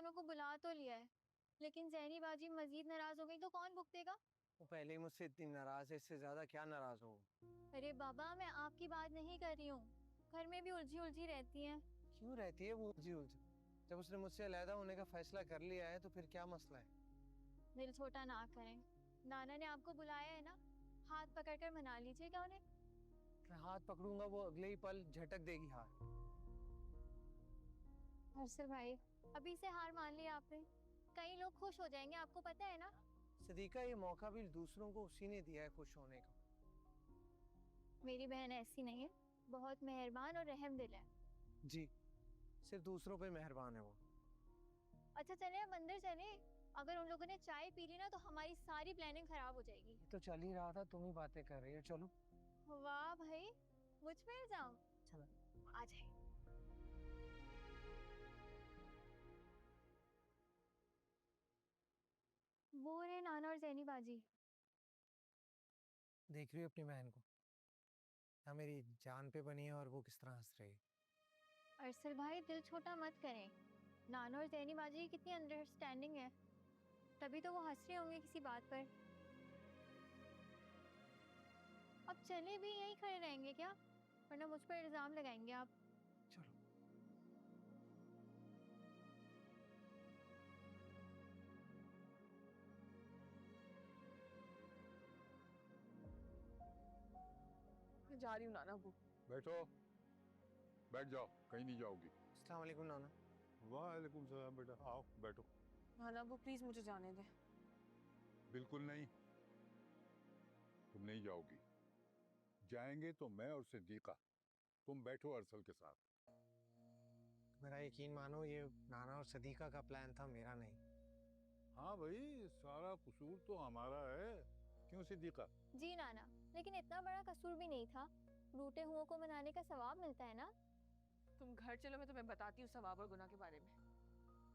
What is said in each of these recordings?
दोनों को बुला तो लिया है, लेकिन ज़ैनी बाजी मजीद नाराज हो गई तो कौन भुगतेगा? वो पहले ही मुझसे इतनी नाराज है, इससे ज्यादा क्या नाराज हो? अरे बाबा, मैं आपकी बात नहीं कर रही हूँ। घर में भी उलझी उलझी रहती हैं। क्यों रहती है वो उलझी उलझी? जब उसने मुझसे अलहदा होने का फैसला कर लिया है तो फिर क्या मसला है? दिल छोटा ना करें। नाना ने आपको बुलाया है ना, हाथ पकड़कर मना लीजिएगा उन्हें। मैं हाथ पकड़ूंगा, वो अगले ही पल झटक देगी हाथ। हर्षल भाई, अभी से हार मान ली आपने। कई लोग खुश हो जाएंगे, आपको पता है ना। सदीका, ये मौका भी दूसरों को उसी ने दिया है खुश होने का। मेरी बहन ऐसी नहीं है, बहुत मेहरबान और रहम दिल है। जी, सिर्फ दूसरों पे मेहरबान है वो। अच्छा चले, अब अंदर चले। अगर उन लोगों ने चाय पी ली ना तो हमारी सारी प्लानिंग खराब हो जाएगी। ये तो चल ही रहा था, तुम ही बातें कर रही हो। चलो। वाह भाई, मुझ पे इल्जाम। चलो। आ जाए। वो रहे नाना और जैनी बाजी। देख रही हो अपनी बहन को? क्या मेरी जान पे बनी है और वो किस तरह हंस रही है। अरसल भाई, दिल छोटा मत करें। नाना और जैनी बाजी की कितनी अंडरस्टैंडिंग है, तभी तो वो हंस रहे होंगे किसी बात पर। अब चले भी यहीं खड़े रहेंगे क्या? वरना मुझ पर इल्जाम लगाएंगे आप। चलो। मैं जा रही हूँ नाना अबू। बैठो, बैठ जाओ, कहीं नहीं जाओगी। अस्सलाम वालेकुम नाना। वालेकुम सलाम बेटा, आओ बैठो। नाना अबू प्लीज मुझे जाने दे। बिल्कुल नहीं, तुम नहीं जाओगी। जाएंगे तो मैं और सिद्दीका। तुम बैठो अरसल के साथ। मेरा यकीन मानो, ये नाना और सदीका का प्लान था, मेरा नहीं। हाँ भाई, सारा कसूर तो हमारा है। क्यों सिद्दीका? जी नाना, लेकिन इतना बड़ा कसूर भी नहीं था। रूठे हुओं को मनाने का सवाब मिलता है ना। तुम घर चलो, मैं तुम्हें बताती हूँ सवाब और गुनाह के बारे में।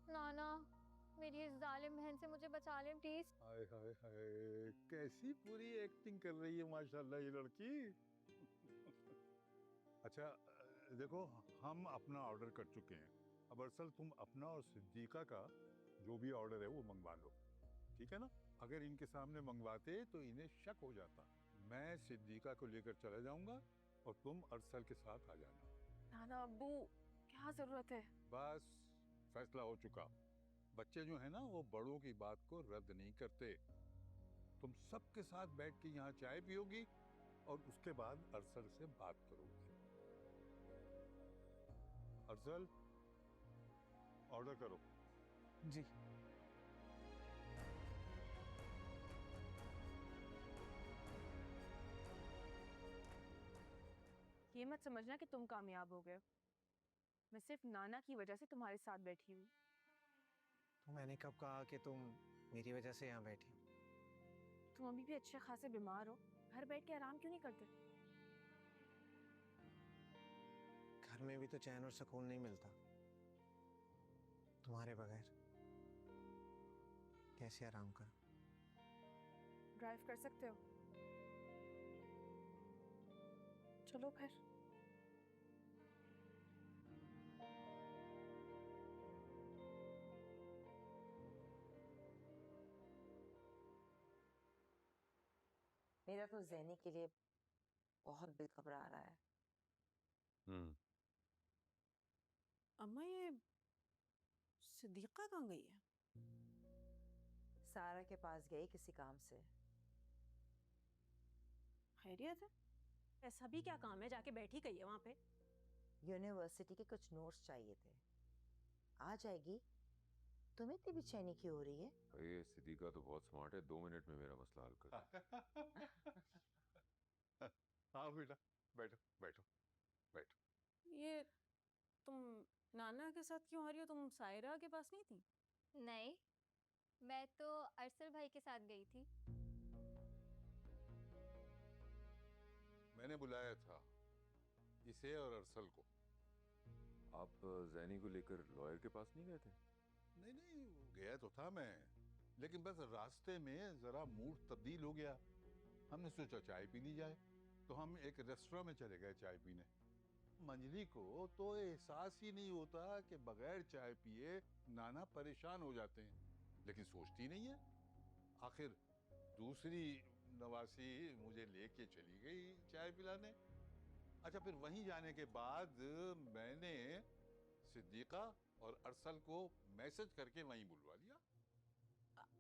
नाना, मेरी इस जालिम बहन से मुझे बचा लें प्लीज। हाय हाय हाय, कैसी पूरी एक्टिंग कर रही है माशाल्लाह ये लड़की। अच्छा, देखो, हम अपना ऑर्डर कर चुके हैं। अब अरसल तुम अपना और सिद्दीका का जो भी ऑर्डर है वो मंगवा लो, ठीक है ना? अगर इनके सामने मंगवाते तो इन्हें शक हो जाता। मैं सिद्दीका को लेकर चला जाऊंगा और तुम अरसल के साथ आ जाना। नाना अबू, क्या जरूरत है? बस, फैसला हो चुका। बच्चे जो है ना, वो बड़ों की बात को रद्द नहीं करते। तुम सबके साथ बैठ के यहाँ चाय पियोगी और उसके बाद अरसल से बात करोगी। अरसल, ऑर्डर करो। जी। ये मत समझना कि तुम कामयाब हो गए। मैं सिर्फ नाना की वजह से तुम्हारे साथ बैठी हूँ। तो मैंने कब कहा कि तुम मेरी वजह से यहाँ बैठी? तुम अभी भी अच्छे खासे बीमार हो, घर बैठ के आराम क्यों नहीं करते? घर में भी तो चैन और सुकून नहीं मिलता तुम्हारे बगैर। कैसे आराम कर? ड्राइव कर सकते हो? चलो फिर। मेरा तो ज़ैनी के लिए बहुत दिल घबरा रहा है। अम्मा, ये सिद्दीका कहाँ गई है? सारा के पास गई किसी काम से। खैरियत है? ऐसा भी क्या काम है जाके बैठी गई है वहां पे? यूनिवर्सिटी के कुछ नोट्स चाहिए थे। आ जाएगी। तुम्हें इतनी बेचैनी क्यों हो रही है? ये सिद्दीका तो बहुत स्मार्ट है, 2 मिनट में मेरा मसला हल कर दे। हाँ बेटा, बैठो बैठो बैठो। ये तुम नाना के साथ क्यों आ रही हो? तुम सायरा के पास नहीं थी? नहीं, मैं तो अरसल भाई के साथ गई थी। मैंने बुलाया था इसे और अरसल को। आप जैनी को लेकर लॉयर के पास नहीं गए थे? नहीं नहीं, गया तो था मैं, लेकिन बस रास्ते में जरा मूड तब्दील हो गया। हमने सोचा चाय पी ली जाए, तो हम एक रेस्टोरेंट में चले गए चाय पीने। मंजली को तो एहसास ही नहीं होता कि बगैर चाय पिए नाना परेशान हो जाते हैं, लेकिन सोचती नहीं है। आखिर दूसरी नवासी मुझे लेके चली गई चाय पिलाने। अच्छा, फिर वहीं जाने के बाद मैंने सिद्दीका और अरसल को मैसेज करके वहीं बुलवा लिया।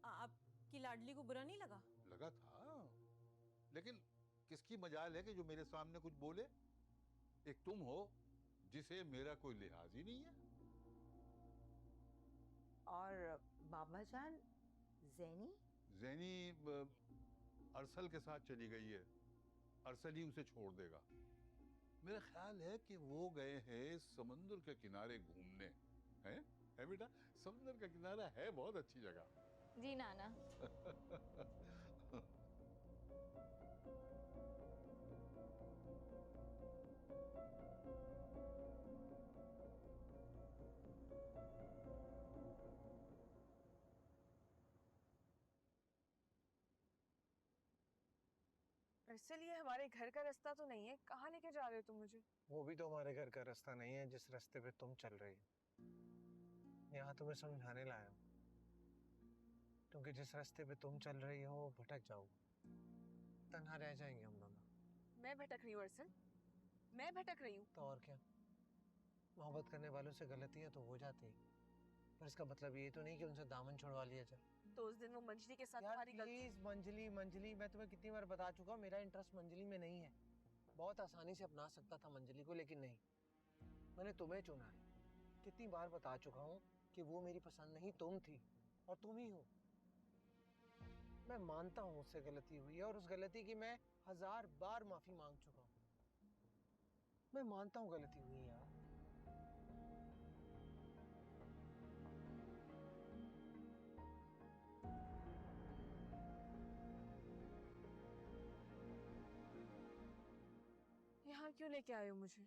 आपकी लाडली को बुरा नहीं लगा? लगा था, लेकिन किसकी मजाल है कि जो मेरे सामने कुछ बोले। एक तुम हो जिसे मेरा कोई लिहाज ही नहीं है। और बाबा जान जैनी? जैनी अरसल के साथ चली गई है। अरसल ही उसे छोड़ देगा। मेरा ख्याल है कि वो गए हैं समुद्र के किनारे घूमने। हैं? है बेटा, समुद्र का किनारा है बहुत अच्छी जगह। जी नाना। अरसल, ये हमारे घर का रास्ता तो नहीं है, कहाँ लेके जा रहे हो तुम मुझे? वो भी तो हमारे घर का रास्ता नहीं है जिस रास्ते पे तुम चल रही हो। यहाँ तुम्हें समझाने लाया हूँ, क्योंकि जिस रास्ते पे तुम चल रही हो वो भटक जाओगे, तन्हा रह जाएंगे हम दोनों। मैं भटक रही हूँ अरसल, मैं भटक रही हूँ। तो और क्या, मोहब्बत करने वालों से गलतियां तो हो जाती है, पर इसका मतलब ये तो नहीं कि उनसे दामन छुड़वा लिया जाए। तो उस दिन वो मंजली के साथ यार तुम्हारी गलती। प्लीज, मंजली मंजली मैं तुम्हें कितनी बार बता चुका हूँ, मेरा इंटरेस्ट मंजली में नहीं है। बहुत आसानी से अपना सकता था मंजली को, लेकिन नहीं, मैंने तुम्हें चुना है। कितनी बार बता चुका हूँ कि वो मेरी पसंद नहीं, तुम थी और तुम ही हो। मैं मानता हूँ मुझसे गलती हुई है और उस गलती की मैं 1000 बार माफी मांग चुका हूँ। मैं मानता हूँ गलती हुई है यार। यहाँ क्यों लेके आए हो मुझे?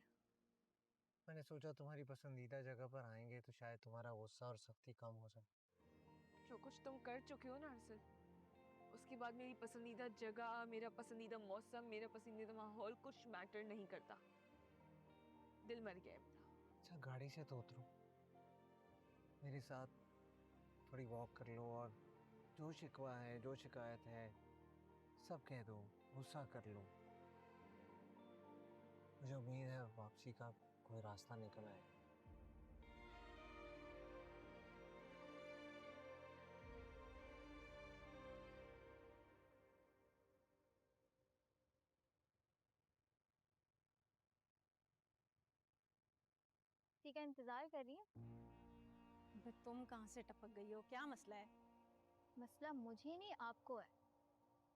मैंने सोचा तुम्हारी पसंदीदा जगह पर आएंगे तो शायद तुम्हारा गुस्सा और सख्ती कम हो जाए। जो कुछ तुम कर चुके हो ना अरसल, उसके बाद मेरी पसंदीदा जगह, मेरा पसंदीदा मौसम, मेरा पसंदीदा माहौल कुछ मैटर नहीं करता। दिल मर गया है मेरा। अच्छा, गाड़ी से तो उतरो, मेरे साथ थोड़ी वॉक कर लो और जो शिकवा है, जो शिकायत है, सब कह दो, गुस्सा कर लो। मुझे उम्मीद है वापसी का कोई रास्ता निकल आएगा। किसी का इंतजार कर रही है? अबे तुम कहाँ से टपक गई हो? क्या मसला है? मसला मुझे नहीं, आपको है।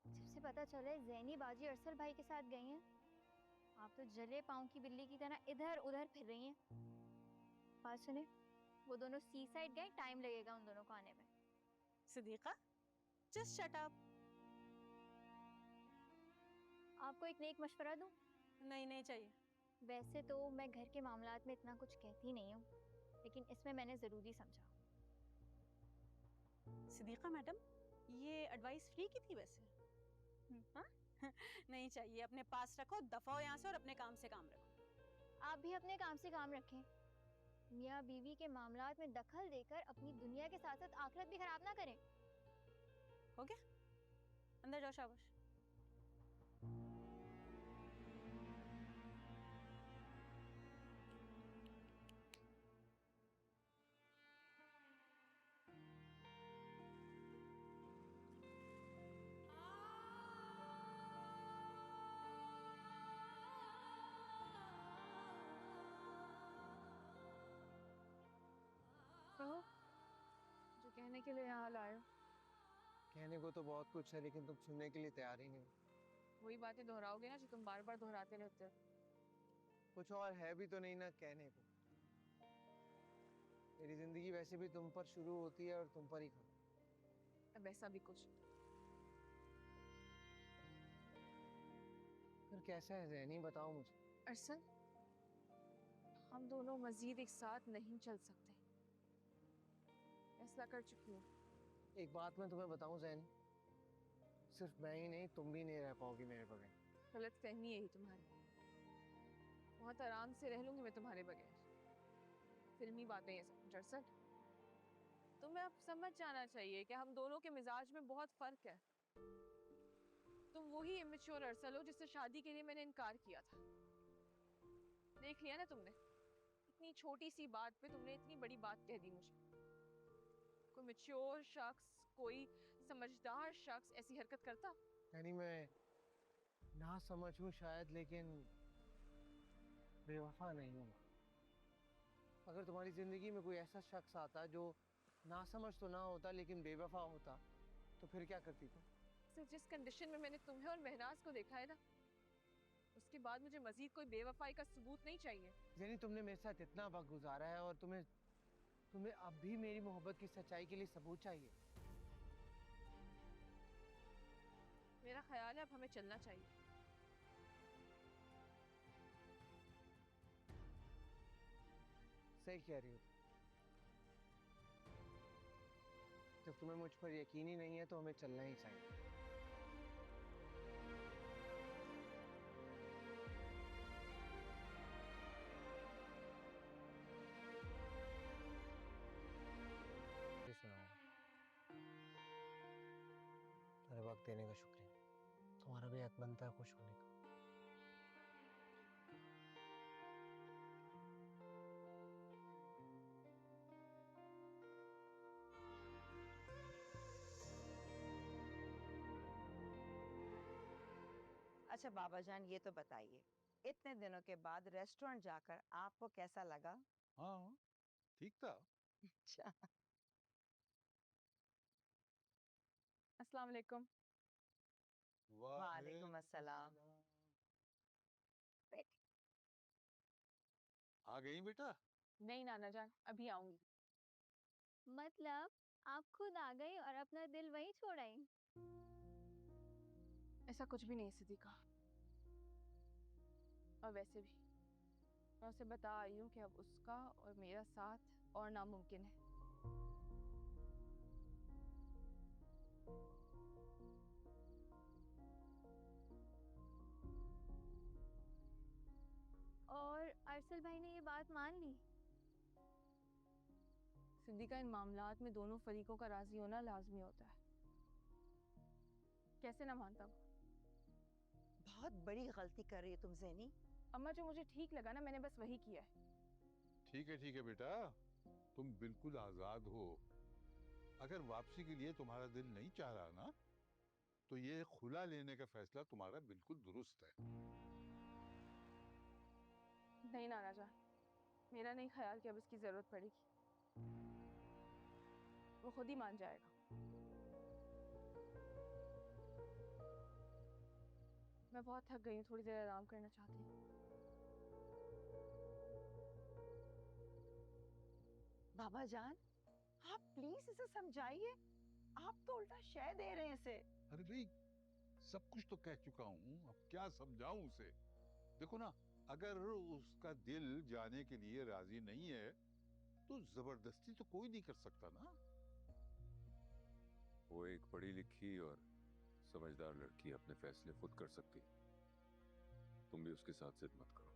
जब से पता चला है जैनी बाजी अरसल भाई के साथ गई हैं, आप तो जले पाँव की बिल्ली की तरह इधर उधर फिर रही हैं। बात सुने, वो दोनों सी साइड गए, टाइम लगेगा उन दोनों को आने में। Siddiqa, just shut up. आपको एक नेक मशवरा दूं? नहीं नहीं चाहिए। वैसे तो मैं घर के मामलात में इतना कुछ कहती नहीं हूँ, लेकिन इसमें मैंने ज़रूरी समझा। सिद्दीका मैडम, ये एडवाइस फ्री की थी वैसे? हाँ? नहीं चाहिए, अपने पास रखो, दफा हो यहाँ से और अपने काम से काम रखो। आप भी अपने काम से काम रखें। मियाँ बीवी के मामलात में दखल देकर अपनी दुनिया के साथ साथ आखिरत भी खराब ना करें। हो गया? अंदर जाओ, शाबाश। कहो, जो कहने के लिए यहाँ लाए हो। कहने को तो बहुत कुछ है, लेकिन तुम सुनने के लिए तैयार ही नहीं। वही बातें दोहराओगे ना जो तुम बार बार दोहराते रहते हो। कुछ और है भी तो नहीं ना कहने को। मेरी जिंदगी वैसे भी तुम पर शुरू होती है और तुम पर ही खत्म। अब ऐसा भी कुछ। फिर कैसा है ज़ैनी, बताओ मुझे। अरसल, हम दोनों मजीद एक साथ नहीं चल सकते। फैसला कर चुकी हूँ। एक बात मैं तुम्हें बताऊं ज़ैनी, सिर्फ मैं ही नहीं, तुम भी नहीं रह पाओगी मेरे बगैर। गलत फहमी यही तुम्हारी। बहुत आराम से रह लूंगी मैं तुम्हारे बगैर। फिल्मी बातें ये सब कुछ अरसल। तुम्हें अब समझ जाना चाहिए कि हम दोनों के मिजाज में बहुत फर्क है। तुम वही इमेच्योर अरसल हो जिससे शादी के लिए मैंने इनकार किया था। देख लिया ना तुमने, इतनी छोटी सी बात पे तुमने इतनी बड़ी बात कह दी मुझे। कोई मैच्योर शख्स, कोई समझदार शख्स ऐसी हरकत करता? यानी मैं ना समझ हूँ शायद, लेकिन बेवफा नहीं हूँ। अगर तुम्हारी जिंदगी में कोई ऐसा शख्स आता जो ना समझ तो ना होता लेकिन बेवफा होता, तो फिर क्या करती तुम? सिर्फ जिस कंडीशन में मैंने तुम्हें और महनाज को देखा है ना, उसके बाद मुझे मजीद कोई बेवफाई का सबूत नहीं चाहिए। यानी तुमने मेरे साथ इतना वक्त गुजारा है और तुम्हें तुम्हें अब भी मेरी मोहब्बत की सच्चाई के लिए सबूत चाहिए? मेरा ख्याल है अब हमें चलना चाहिए। सही कह रही हो। जब तुम्हें मुझ पर यकीन ही नहीं है तो हमें चलना ही चाहिए। ये सुनाओ, तुम्हारे वक्त देने का शुक्रिया। तुम्हारा भी हक बनता है खुश होने का। अच्छा बाबा जान, ये तो बताइए, इतने दिनों के बाद रेस्टोरेंट जाकर आपको कैसा लगा? हाँ, ठीक था। अच्छा। अस्सलाम वालेकुम। वालेकुम अस्सलाम। बैठ। आ गई बेटा? नहीं नाना जान, अभी आऊंगी। मतलब आप खुद आ गई और अपना दिल वहीं छोड़ आई? ऐसा कुछ भी नहीं सिद्दीका। और वैसे भी मैं उसे बता आई हूँ कि अब उसका और मेरा साथ और नामुमकिन है। और अरसल भाई ने ये बात मान ली? सिद्दीका, इन मामलात में दोनों फरीकों का राजी होना लाजमी होता है। कैसे ना मानता वो? बहुत बड़ी गलती कर रही हो तुम ज़ैनी। अम्मा, जो मुझे ठीक लगा ना, मैंने बस वही किया है। ठीक है बेटा, तुम बिल्कुल आजाद हो। अगर वापसी के लिए तुम्हारा दिल नहीं चाह रहा ना, तो ये खुला लेने का फैसला तुम्हारा बिल्कुल दुरुस्त है। नहीं नाना जान, मेरा नहीं ख्याल कि अब इसकी जरूरत पड़ेगी। वो खुद ही मान जाएगा। मैं बहुत थक गई हूँ, थोड़ी देर आराम करना चाहती हूँ। बाबा जान, आप प्लीज इसे समझाइए। आप तो उल्टा शय दे रहे हैं इसे। अरे भाई, सब कुछ तो कह चुका हूँ, अब क्या समझाऊं उसे? देखो ना, अगर उसका दिल जाने के लिए राजी नहीं है तो जबरदस्ती तो कोई नहीं कर सकता ना। वो एक पढ़ी लिखी और समझदार लड़की अपने फैसले खुद कर सकती है। तुम भी उसके साथ जिद मत करो।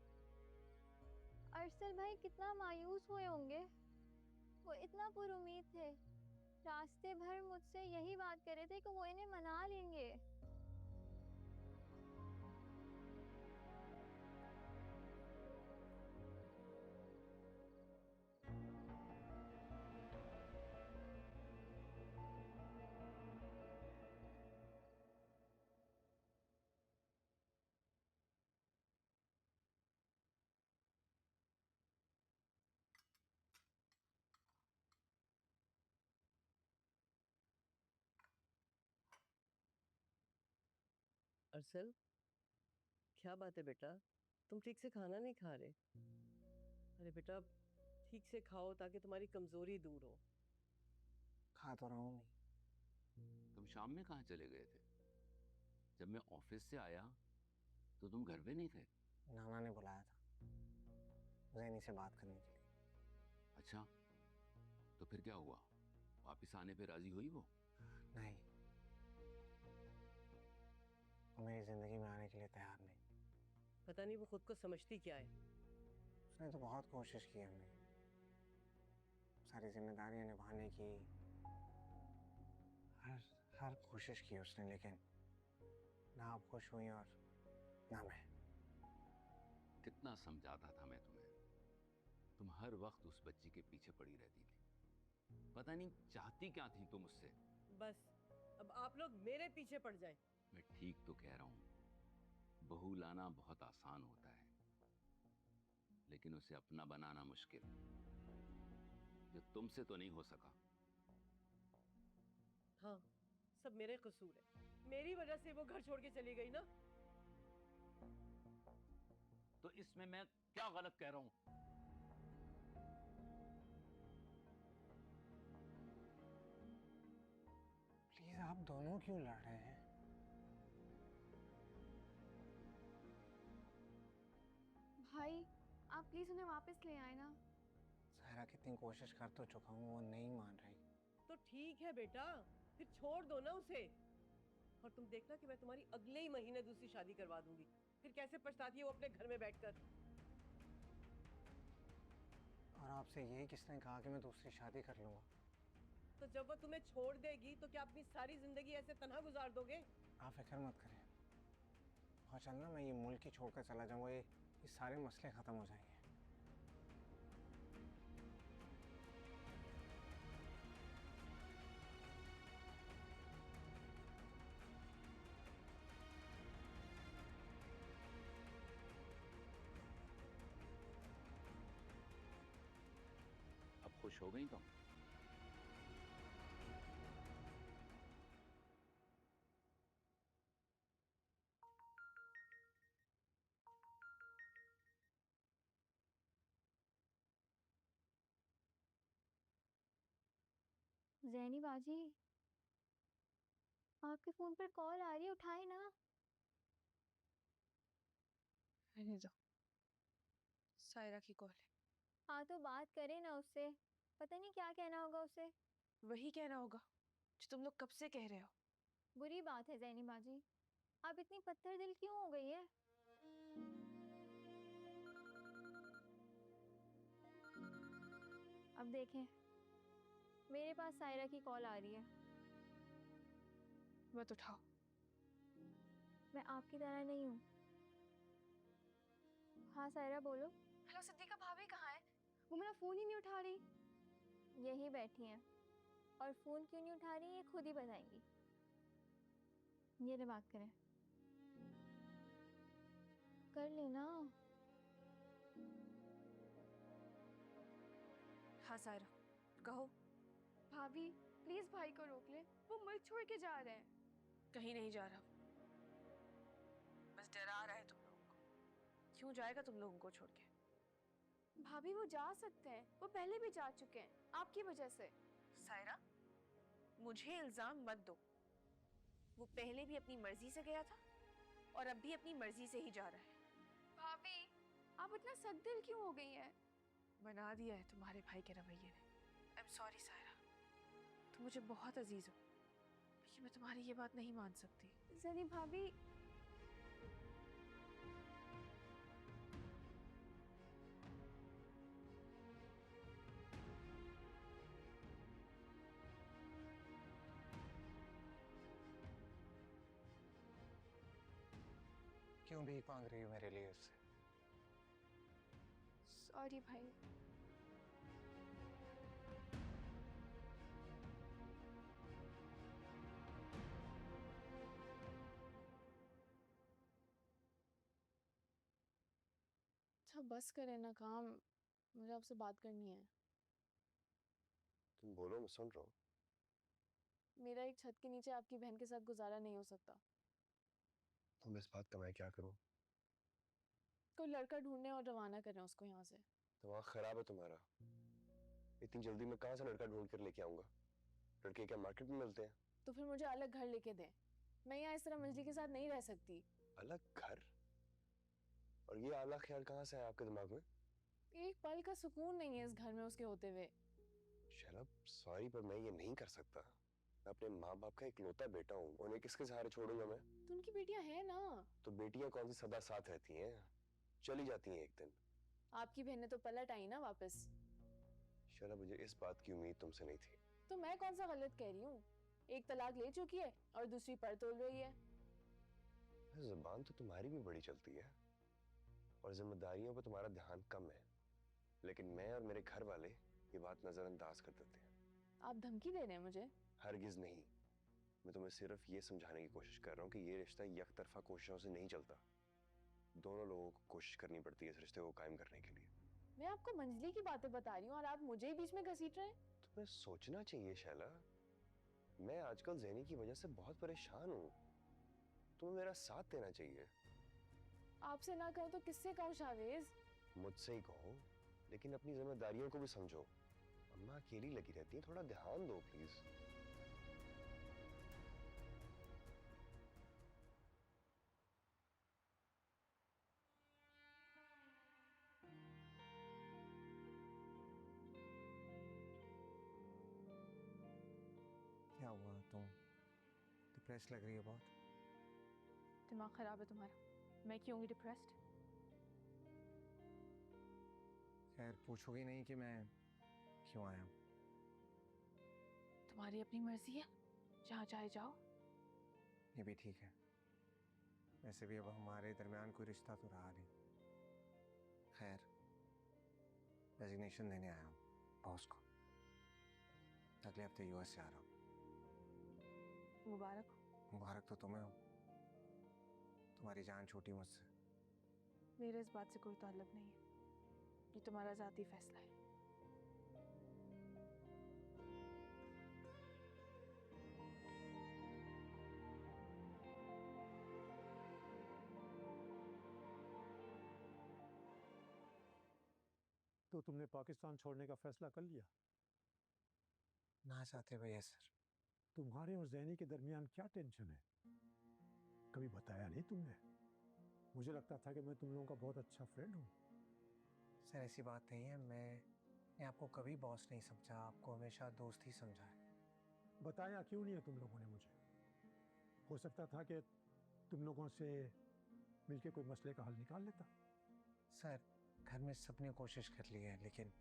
अरसल भाई कितना मायूस हुए होंगे। वो इतना पुरुमीद थे, रास्ते भर मुझसे यही बात कर रहे थे कि वो इन्हें मना लेंगे। अरसल, क्या बात है बेटा? तुम ठीक से खाना नहीं खा रहे? अरे बेटा, ठीक से खाओ ताकि तुम्हारी कमजोरी दूर हो। खा तो रहा हूँ। तुम शाम में कहाँ चले गए थे? जब मैं ऑफिस से आया तो तुम घर पे नहीं थे। नाना ने बुलाया था जैनी से बात करने के लिए। अच्छा, तो फिर क्या हुआ? वापस आने पे राजी हुई वो? नहीं, वो मेरी जिंदगी में आने के लिए तैयार नहीं। पता नहीं वो खुद को समझती क्या है। उसने तो बहुत कोशिश की हमने, सारी जिम्मेदारियां निभाने की, हर हर कोशिश की उसने, लेकिन ना आप खुश हुई और ना मैं। कितना समझाता था मैं तुम्हें, तुम हर वक्त उस बच्ची के पीछे पड़ी रहती थी। पता नहीं चाहती क्या थी तुम उससे। बस अब आप लोग मेरे पीछे पड़ जाएं। मैं ठीक तो कह रहा हूं, बहू लाना बहुत आसान होता है, लेकिन उसे अपना बनाना मुश्किल, जो तुमसे तो नहीं हो सका। हाँ, सब मेरे कसूर है, मेरी वजह से वो घर छोड़ के चली गई ना। तो इसमें मैं क्या गलत कह रहा हूं? प्लीज आप दोनों क्यों लड़ रहे हैं? भाई आप प्लीज उन्हें वापस ले आए ना। सायरा, कितनी कोशिश कर तो चुका हूँ, वो नहीं मान रही। तो ठीक है बेटा, फिर छोड़ दो ना उसे। और तुम देखना कि मैं तुम्हारी अगले ही महीने दूसरी शादी करवा दूंगी, फिर कैसे पछताती है वो अपने घर में बैठकर। और आपसे यही किसने कहा कि मैं दूसरी शादी कर लूंगा? तो जब वो तुम्हें छोड़ देगी तो क्या अपनी सारी जिंदगी ऐसे तन्हा गुजार दोगे? आप फिक्र मत करें, और चलना मैं ये मुल्क ही छोड़कर चला जाऊंगा, ये सारे मसले खत्म हो जाएंगे। अब खुश हो गई तुम? जैनी बाजी, आपके फोन पर कॉल आ रही है, उठाए ना। रहने दो, सायरा की कॉल है। हाँ तो बात करें ना उससे, पता नहीं क्या कहना होगा उसे। वही कहना होगा जो तुम लोग कब से कह रहे हो। बुरी बात है जैनी बाजी, आप इतनी पत्थर दिल क्यों हो गई है? अब देखें, मेरे पास सायरा की कॉल आ रही है। मत उठाओ। मैं आपकी तरह नहीं हूँ। हाँ सायरा बोलो। हेलो सिद्दीका भाभी कहाँ है? वो मेरा फोन ही नहीं उठा रही। यही बैठी हैं, और फोन क्यों नहीं उठा रही ये खुद ही बताएंगी। ये ले बात करें, कर लेना। हाँ सायरा कहो। भाभी प्लीज भाई को रोक ले, वो मुल्क छोड़ के जा रहे हैं। कहीं नहीं जा रहा, बस डरा रहा है तुम लोगों को। क्यों जाएगा तुम लोगों को छोड़ के? भाभी वो जा सकते हैं, वो पहले भी जा चुके हैं आपकी वजह से। सायरा मुझे इल्जाम मत दो, वो पहले भी अपनी मर्जी से गया था और अब भी अपनी मर्जी से ही जा रहा है। भाभी आप इतना सख्त क्यों हो गई हैं? बना दिया है तुम्हारे भाई के रवैये ने। आई एम सॉरी सायरा, तुम मुझे बहुत अजीज हो, लेकिन मैं तुम्हारी ये बात नहीं मान सकती। जनी भाभी क्यों भीख मांग रही हो मेरे लिए उससे? सॉरी भाई। अच्छा बस करें ना काम, मुझे आपसे बात करनी है। तुम बोलो, मैं सुन रहा हूँ। मेरा एक छत के नीचे आपकी बहन के साथ गुजारा नहीं हो सकता। तुम इस बात का मैं क्या करूँ? कोई लड़का ढूंढने और रवाना करें उसको यहाँ से। दिमाग खराब है तुम्हारा। इतनी जल्दी मैं कहाँ से लड़का ढूंढ कर लेके आऊंगा? लड़के क्या मार्केट में मिलते हैं? तो फिर मुझे अलग घर लेके दें, मैं यहाँ इस तरह मंजली के साथ नहीं रह सकती। अलग घर? और ये आला ख्याल कहाँ से है आपके दिमाग में? एक पल का सुकून नहीं है इस घर में उसके होते हुए। शरब सॉरी, पर मैं ये नहीं कर सकता। मैं अपने माँ बाप का इकलौता बेटा हूँ, उन्हें किसके सहारे छोड़ूंगा मैं? तो उनकी बेटियां हैं ना। तो बेटियां कौन सी सदा साथ रहती हैं? चली जाती हैं एक दिन। आपकी बहनें तो पलट आई ना वापस। शैला, मुझे इस बात की उम्मीद तुमसे नहीं थी। तो मैं कौन सा गलत कह रही हूँ? एक तलाक ले चुकी है और दूसरी पर तोल रही है। जुबान तो तुम्हारी भी बड़ी चलती है और जिम्मेदारियों पर तुम्हारा ध्यान कम है, लेकिन मैं और मेरे घर वाले ये बात नजरअंदाज कर देते हैं। आप धमकी दे रहे हैं मुझे? हरगिज नहीं, मैं तुम्हें सिर्फ ये समझाने की कोशिश कर रहा हूँ कि ये रिश्ता यकतरफा कोशिशों से नहीं चलता। दोनों लोगों को कोशिश करनी पड़ती है इस रिश्ते को कायम करने के लिए। मैं आपको मंजली की बातें बता रही हूँ और आप मुझे ही बीच में घसीट रहे हैं। तुम्हें सोचना चाहिए शैला, मैं आजकल ज़ैनी की वजह से बहुत परेशान हूँ। तुम्हें मेरा साथ देना चाहिए। आपसे ना कहूँ तो किससे कहूँ शावेज? मुझसे ही कहो, लेकिन अपनी जिम्मेदारियों को भी समझो। अम्मा अकेली लगी रहती है, थोड़ा ध्यान दो प्लीज। क्या हुआ, तुम डिप्रेस लग रही है बहुत। दिमाग खराब है तुम्हारा। मैं क्यों होंगी डिप्रेस्ड? खैर, पूछोगी नहीं कि मैं क्यों आया हूँ? तुम्हारी अपनी मर्जी है, जहाँ चाहे जाओ। ये भी ठीक है। वैसे भी अब हमारे दरमियान कोई रिश्ता तो रहा नहीं। खैर, रेजिग्नेशन देने आया हूँ बॉस को। अगले हफ्ते यूएस से आ रहा हूँ। मुबारक। मुबारक तो तुम्हें हो, तुम्हारी जान छूटी मुझसे। मेरे इस बात से कोई ताल्लुक नहीं है, ये तुम्हारा ज़ाती फैसला है। तो तुमने पाकिस्तान छोड़ने का फैसला कर लिया? ना चाहते भैया सर। तुम्हारे और ज़ैनी के दरमियान क्या टेंशन है? कभी बताया नहीं तुमने। मुझे लगता था कि मैं तुम लोगों का बहुत अच्छा फ्रेंड हूँ। सर ऐसी बात नहीं है, मैं आपको कभी बॉस नहीं समझा, आपको हमेशा दोस्त ही समझा है। बताया क्यों नहीं है तुम लोगों ने मुझे? हो सकता था कि तुम लोगों से मिलके कोई मसले का हल निकाल लेता। सर, घर में सबने कोशिश कर ली है, लेकिन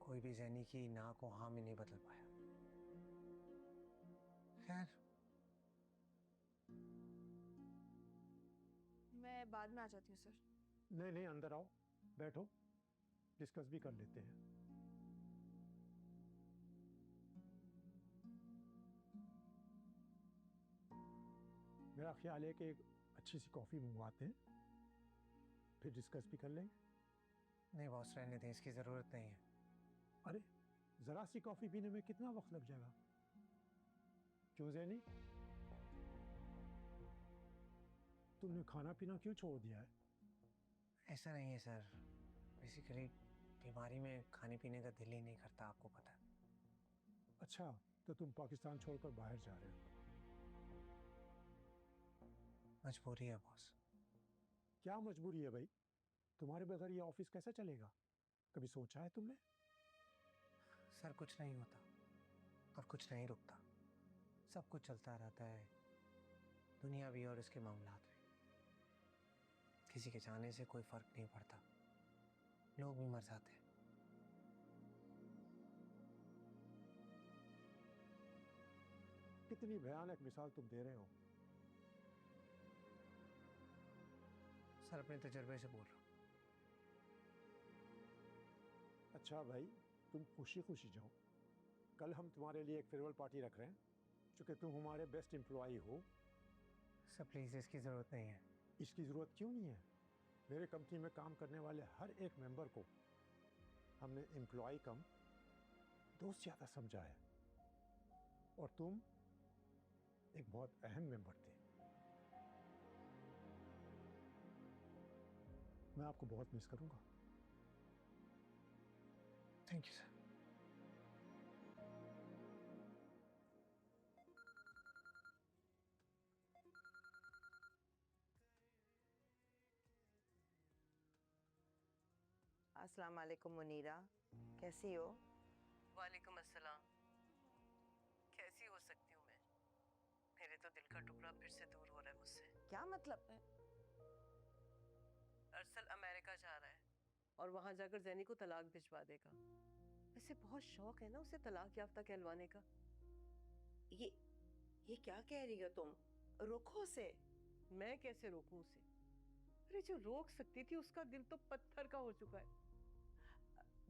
कोई भी ज़ैनी की ना को हाँ में नहीं बदल पाया। खैर, मैं बाद में आ जाती हूँ सर। नहीं नहीं, अंदर आओ, बैठो, डिस्कस भी कर लेते हैं। मेरा ख्याल है कि एक अच्छी सी कॉफ़ी मंगवाते हैं, फिर डिस्कस भी कर लेंगे। नहीं बॉस, रहने दें, इसकी ज़रूरत नहीं है। अरे, ज़रा सी कॉफ़ी पीने में कितना वक्त लग जाएगा? क्यों ज़ैनी, तुमने खाना पीना क्यों छोड़ दिया है? ऐसा नहीं है सर, बेसिकली बीमारी में खाने पीने का दिल ही नहीं करता, आपको पता है। अच्छा, तो तुम पाकिस्तान छोड़कर बाहर जा रहे हो? मजबूरी है बॉस। क्या मजबूरी है भाई? तुम्हारे बगैर ये ऑफिस कैसे चलेगा? कभी सोचा है तुमने? सर कुछ नहीं होता और कुछ नहीं रुकता, सब कुछ चलता रहता है, दुनिया भी और इसके मामलात भी। किसी के जाने से कोई फर्क नहीं पड़ता, लोग भी मर जाते हैं। कितनी भयानक मिसाल तुम दे रहे हो। सर अपने तजुर्बे से बोल रहा हूँ। अच्छा भाई, तुम खुशी खुशी जाओ। कल हम तुम्हारे लिए एक फेयरवेल पार्टी रख रहे हैं, चूंकि तुम हमारे बेस्ट एम्प्लॉई हो। सर प्लीज़, इसकी ज़रूरत नहीं है। इसकी ज़रूरत क्यों नहीं है? मेरे कंपनी में काम करने वाले हर एक मेंबर को हमने एम्प्लॉय कम दोस्त ज़्यादा समझा है, और तुम एक बहुत अहम मेंबर थे। मैं आपको बहुत मिस करूंगा। Thank you sir. अस्सलाम वालेकुम मुनीरा, कैसी हो? वालेकुम अस्सलाम। कैसी हो सकती हूँ मैं? मेरे तो दिल का टुकड़ा फिर से दूर हो रहा है मुझसे। क्या मतलब? अरसल अमेरिका जा रहा है और वहां जाकर जैनी को तलाक भिजवा देगा। वैसे बहुत शौक है ना उसे तलाक याफ्ता कहलवाने का। ये क्या कह रही हो तुम? रोको उसे। मैं कैसे रोकूं उसे? अरे जो रोक सकती थी उसका दिल तो पत्थर का हो चुका है।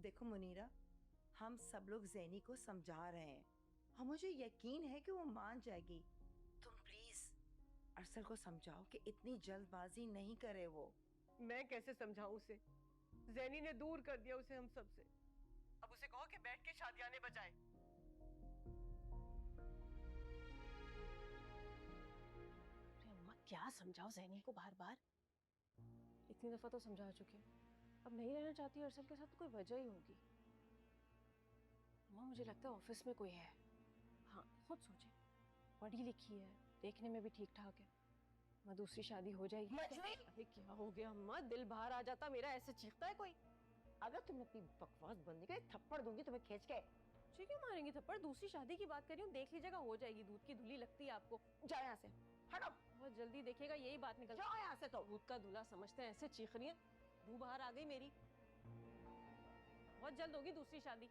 देखो मुनीरा, हम सब लोग जैनी को समझा रहे हैं और मुझे यकीन है कि वो मान जाएगी। तुम प्लीज अरसल को समझाओ कि इतनी जल्दबाजी नहीं करे वो। मैं कैसे समझाऊं उसे? जैनी ने दूर कर दिया उसे हम सब से। अब उसे कहो कि बैठ के शादियाने बजाए। अम्मा क्या समझाओ जैनी को बार बार? इतनी दफा तो समझा चुके हैं। अब नहीं रहना चाहती अरसल के साथ तो कोई वजह ही होगी। अम्मा मुझे लगता है ऑफिस में कोई है। हाँ खुद सोचे, पढ़ी लिखी है, देखने में भी ठीक ठाक है। अम्मा दूसरी शादी हो जाएगी। अरे क्या हो गया अम्मा? दिल बाहर आ जाता मेरा, ऐसे चीखता है कोई? अगर तुम अपनी बकवास बंद नहीं, थप्पड़ दूंगी तुम्हें खींच के। ठीक है मारेंगे थप्पड़? दूसरी शादी की बात कर रही हूँ, देख लीजिएगा हो जाएगी। दूध की धुली लगती है आपको। जाओ यहाँ से, हटो। बहुत जल्दी देखिएगा यही बात निकल। जाओ यहाँ से। तो दूध का धुला समझते हैं, ऐसे चीख रही है। मुंह बाहर आ गई मेरी। बहुत जल्द होगी दूसरी शादी।